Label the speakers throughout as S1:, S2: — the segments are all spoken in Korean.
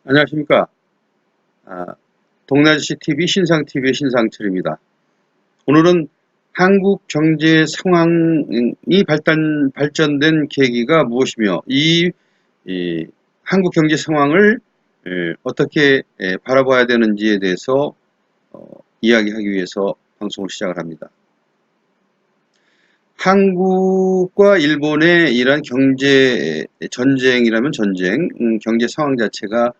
S1: 안녕하십니까. 동나시TV 신상TV의 신상철입니다. 오늘은 한국 경제 상황이 발전된 계기가 무엇이며 이 한국 경제 상황을 어떻게 바라봐야 되는지에 대해서 이야기하기 위해서 방송을 시작을 합니다. 한국과 일본의 이러한 경제 전쟁이라면 전쟁, 경제 상황 자체가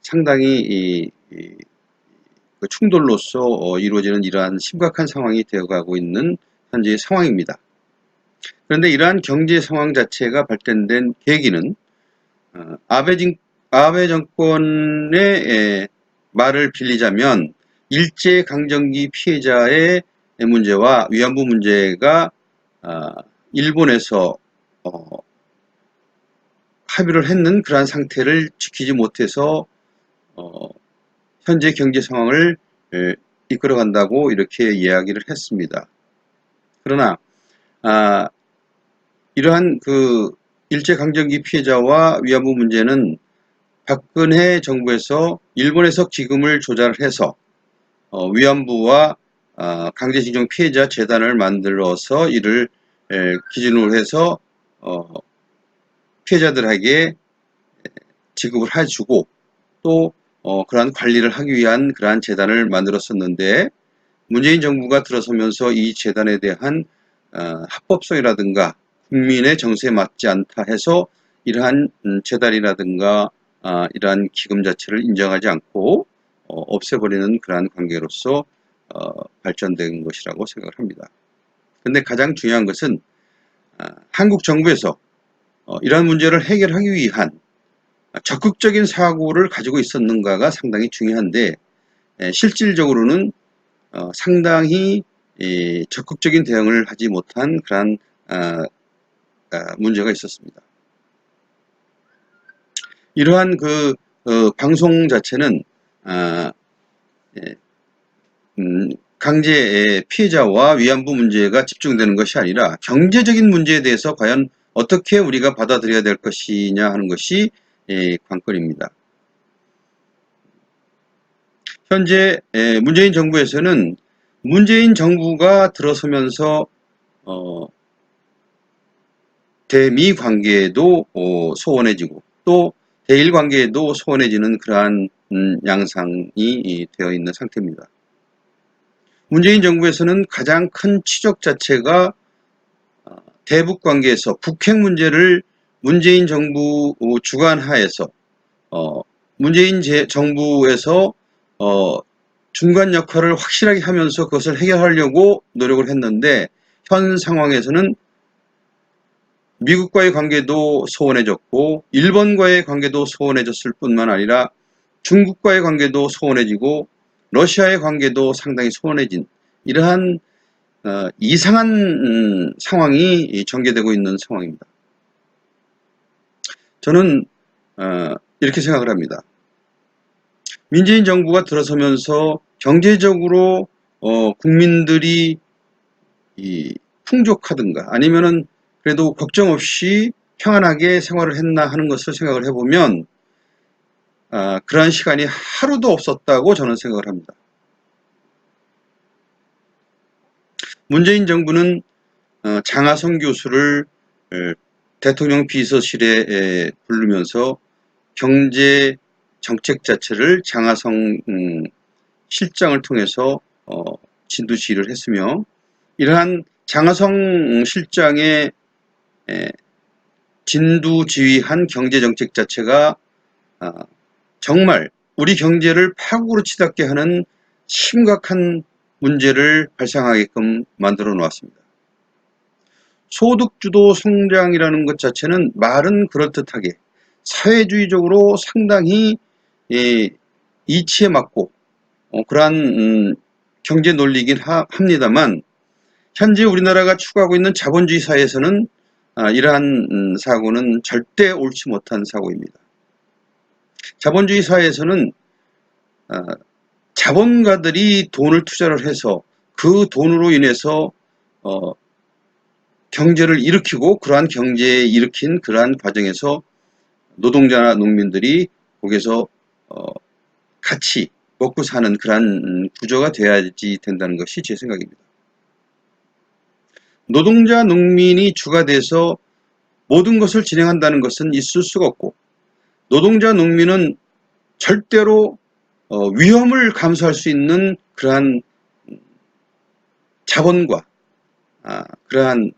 S1: 상당히 그 충돌로서 이루어지는 이러한 심각한 상황이 되어가고 있는 현재의 상황입니다. 그런데 이러한 경제 상황 자체가 발전된 계기는 아베 정권의 말을 빌리자면 일제강점기 피해자의 문제와 위안부 문제가 일본에서 합의를 했는 그러한 상태를 지키지 못해서 현재 경제 상황을 이끌어 간다고 이렇게 이야기를 했습니다. 그러나 이러한 그 일제강점기 피해자와 위안부 문제는 박근혜 정부에서 일본에서 기금을 조달해서 위안부와 강제징용 피해자 재단을 만들어서 이를 기준으로 해서 피해자들에게 지급을 해주고 또 그러한 관리를 하기 위한 그러한 재단을 만들었었는데 문재인 정부가 들어서면서 이 재단에 대한 합법성이라든가 국민의 정서에 맞지 않다 해서 이러한 재단이라든가 이러한 기금 자체를 인정하지 않고 없애버리는 그러한 관계로서 발전된 것이라고 생각을 합니다. 그런데 가장 중요한 것은 한국 정부에서 이러한 문제를 해결하기 위한 적극적인 사고를 가지고 있었는가가 상당히 중요한데 실질적으로는 상당히 적극적인 대응을 하지 못한 그러한 문제가 있었습니다. 이러한 그 방송 자체는 강제 피해자와 위안부 문제가 집중되는 것이 아니라 경제적인 문제에 대해서 과연 어떻게 우리가 받아들여야 될 것이냐 하는 것이 관건입니다. 현재 문재인 정부에서는 문재인 정부가 들어서면서 대미 관계도 소원해지고 또 대일 관계도 소원해지는 그러한 양상이 되어 있는 상태입니다. 문재인 정부에서는 가장 큰 치적 자체가 대북 관계에서 북핵 문제를 문재인 정부 주관하에서 문재인 정부에서 중간 역할을 확실하게 하면서 그것을 해결하려고 노력을 했는데 현 상황에서는 미국과의 관계도 소원해졌고 일본과의 관계도 소원해졌을 뿐만 아니라 중국과의 관계도 소원해지고 러시아의 관계도 상당히 소원해진 이러한 이상한 상황이 전개되고 있는 상황입니다. 저는 이렇게 생각을 합니다. 문재인 정부가 들어서면서 경제적으로 국민들이 풍족하든가 아니면은 그래도 걱정 없이 평안하게 생활을 했나 하는 것을 생각을 해보면 그러한 시간이 하루도 없었다고 저는 생각을 합니다. 문재인 정부는 장하성 교수를 대통령 비서실에 부르면서 경제 정책 자체를 장하성 실장을 통해서 진두지휘를 했으며 이러한 장하성 실장의 진두지휘한 경제정책 자체가 정말 우리 경제를 파국으로 치닫게 하는 심각한 문제를 발생하게끔 만들어 놓았습니다. 소득주도 성장이라는 것 자체는 말은 그럴듯하게 사회주의적으로 상당히 이치에 맞고 그러한 경제 논리이긴 합니다만 현재 우리나라가 추구하고 있는 자본주의 사회에서는 이러한 사고는 절대 옳지 못한 사고입니다. 자본주의 사회에서는 자본가들이 돈을 투자를 해서 그 돈으로 인해서 경제를 일으키고 그러한 경제에 일으킨 그러한 과정에서 노동자나 농민들이 거기서 같이 먹고 사는 그런 구조가 돼야지 된다는 것이 제 생각입니다. 노동자, 농민이 주가 돼서 모든 것을 진행한다는 것은 있을 수가 없고, 노동자, 농민은 절대로 위험을 감수할 수 있는 그러한 자본과 그러한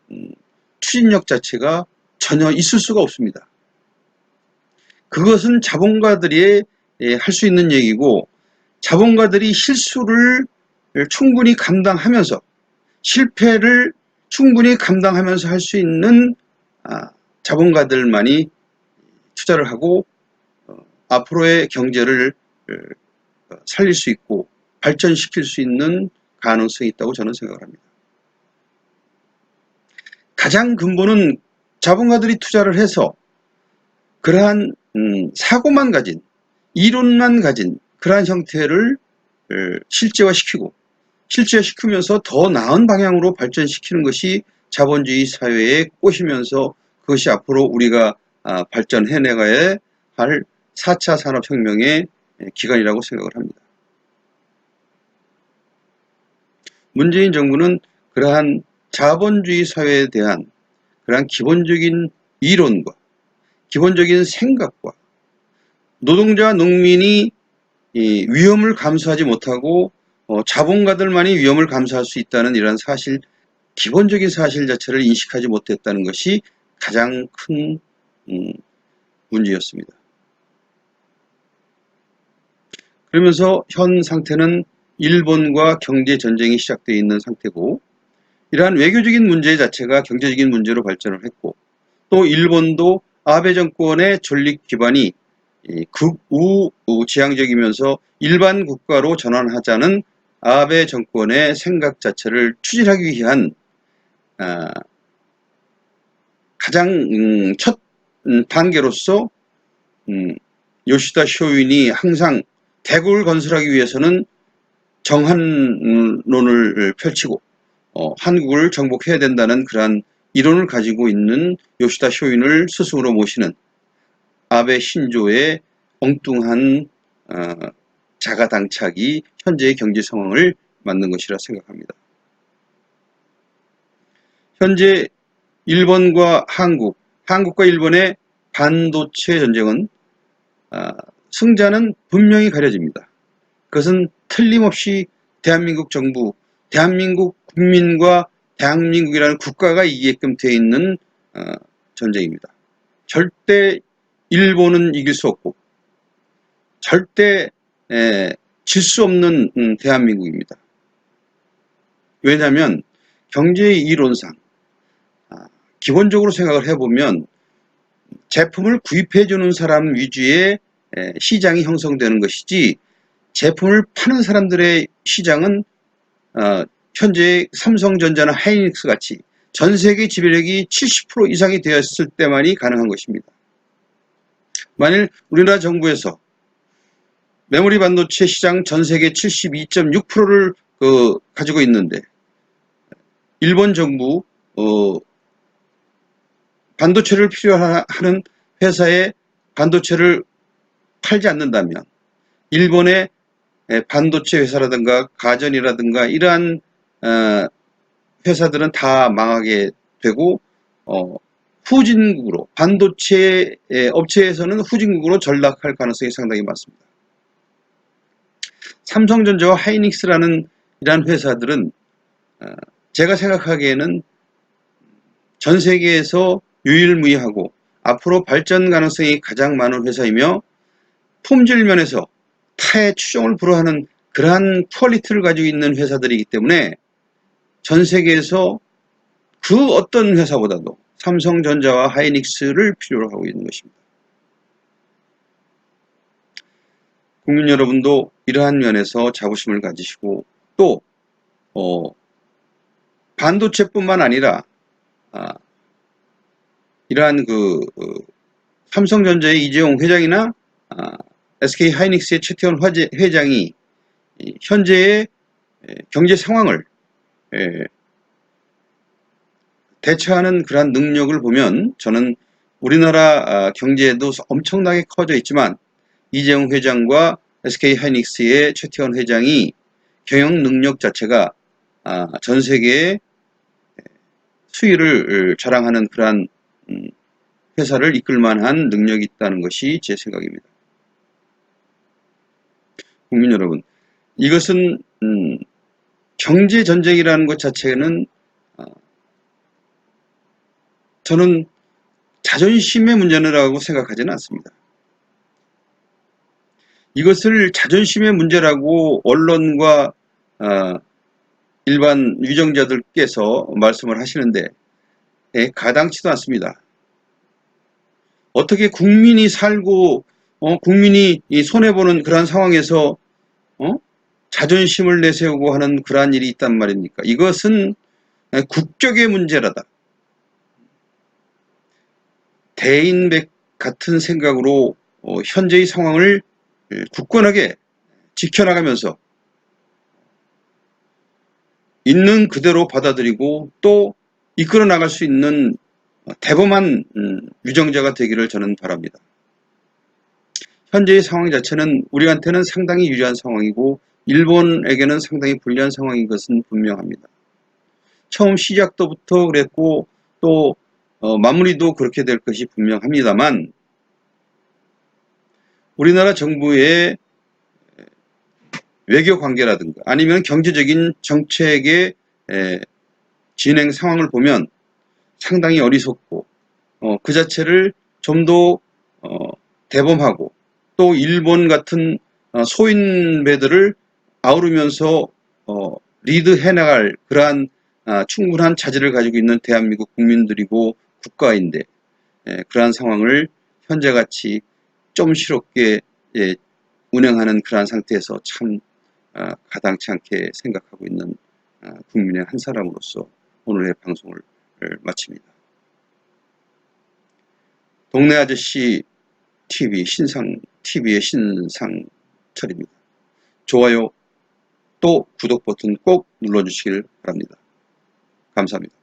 S1: 추진력 자체가 전혀 있을 수가 없습니다. 그것은 자본가들이 할 수 있는 얘기고, 자본가들이 실수를 충분히 감당하면서, 실패를 충분히 감당하면서 할 수 있는 자본가들만이 투자를 하고 앞으로의 경제를 살릴 수 있고 발전시킬 수 있는 가능성이 있다고 저는 생각을 합니다. 가장 근본은 자본가들이 투자를 해서 그러한 사고만 가진, 이론만 가진 그러한 형태를 실제화시키면서 더 나은 방향으로 발전시키는 것이 자본주의 사회의 꽃이면서 그것이 앞으로 우리가 발전해내가야 할 4차 산업혁명의 기간이라고 생각을 합니다. 문재인 정부는 그러한 자본주의 사회에 대한 그러한 기본적인 이론과 기본적인 생각과 노동자, 농민이 위험을 감수하지 못하고 자본가들만이 위험을 감수할 수 있다는 이런 사실, 기본적인 사실 자체를 인식하지 못했다는 것이 가장 큰 문제였습니다. 그러면서 현 상태는 일본과 경제 전쟁이 시작되어 있는 상태고, 이러한 외교적인 문제 자체가 경제적인 문제로 발전을 했고, 또 일본도 아베 정권의 존립 기반이 극우 지향적이면서 일반 국가로 전환하자는 아베 정권의 생각 자체를 추진하기 위한 가장 첫 단계로서 요시다 쇼인이 항상 대국을 건설하기 위해서는 정한론을 펼치고 한국을 정복해야 된다는 그러한 이론을 가지고 있는 요시다 쇼인을 스승으로 모시는 아베 신조의 엉뚱한 자가당착이 현재의 경제 상황을 만든 것이라 생각합니다. 현재 일본과 한국과 일본의 반도체 전쟁은 승자는 분명히 가려집니다. 그것은 틀림없이 대한민국 정부, 대한민국 국민과 대한민국이라는 국가가 이기게끔 되어 있는 전쟁입니다. 절대 일본은 이길 수 없고 절대 질 수 없는 대한민국입니다. 왜냐하면 경제의 이론상 기본적으로 생각을 해보면 제품을 구입해주는 사람 위주의 시장이 형성되는 것이지, 제품을 파는 사람들의 시장은 현재 삼성전자나 하이닉스 같이 전 세계 지배력이 70% 이상이 되었을 때만이 가능한 것입니다. 만일 우리나라 정부에서 메모리 반도체 시장 전 세계 72.6%를 가지고 있는데 일본 정부 반도체를 필요하는 회사에 반도체를 팔지 않는다면 일본의 반도체 회사라든가 가전이라든가 이러한 회사들은 다 망하게 되고 후진국으로, 반도체 업체에서는 후진국으로 전락할 가능성이 상당히 많습니다. 삼성전자와 하이닉스라는 이러한 회사들은 제가 생각하기에는 전 세계에서 유일무이하고 앞으로 발전 가능성이 가장 많은 회사이며, 품질 면에서 타의 추종을 불허하는 그러한 퀄리티를 가지고 있는 회사들이기 때문에 전 세계에서 그 어떤 회사보다도 삼성전자와 하이닉스를 필요로 하고 있는 것입니다. 국민 여러분도 이러한 면에서 자부심을 가지시고, 또 반도체뿐만 아니라 이러한 삼성전자의 이재용 회장이나 SK 하이닉스의 최태원 회장이 현재의 경제 상황을 대처하는 그러한 능력을 보면 저는 우리나라 경제에도 엄청나게 커져 있지만 이재용 회장과 SK하이닉스의 최태원 회장이 경영 능력 자체가 전 세계에 수위를 자랑하는 그러한 회사를 이끌 만한 능력이 있다는 것이 제 생각입니다. 국민 여러분, 이것은 경제 전쟁이라는 것 자체는 저는 자존심의 문제라고 생각하지는 않습니다. 이것을 자존심의 문제라고 언론과 일반 유정자들께서 말씀을 하시는데 가당치도 않습니다. 어떻게 국민이 살고 국민이 손해보는 그러한 상황에서 자존심을 내세우고 하는 그러한 일이 있단 말입니까? 이것은 국격의 문제라다. 대인백 같은 생각으로 현재의 상황을 굳건하게 지켜나가면서 있는 그대로 받아들이고 또 이끌어 나갈 수 있는 대범한 유정자가 되기를 저는 바랍니다. 현재의 상황 자체는 우리한테는 상당히 유리한 상황이고 일본에게는 상당히 불리한 상황인 것은 분명합니다. 처음 시작부터 그랬고 또 마무리도 그렇게 될 것이 분명합니다만 우리나라 정부의 외교 관계라든가 아니면 경제적인 정책의 진행 상황을 보면 상당히 어리석고 그 자체를 좀 더 대범하고 또 일본 같은 소인배들을 아우르면서 리드해 나갈 그러한 충분한 자질을 가지고 있는 대한민국 국민들이고 국가인데 그러한 상황을 현재같이 좀스럽게 운행하는 그러한 상태에서 참 가당치 않게 생각하고 있는 국민의 한 사람으로서 오늘의 방송을 마칩니다. 동네 아저씨 TV의 신상철입니다. 좋아요 또 구독 버튼 꼭 눌러주시길 바랍니다. 감사합니다.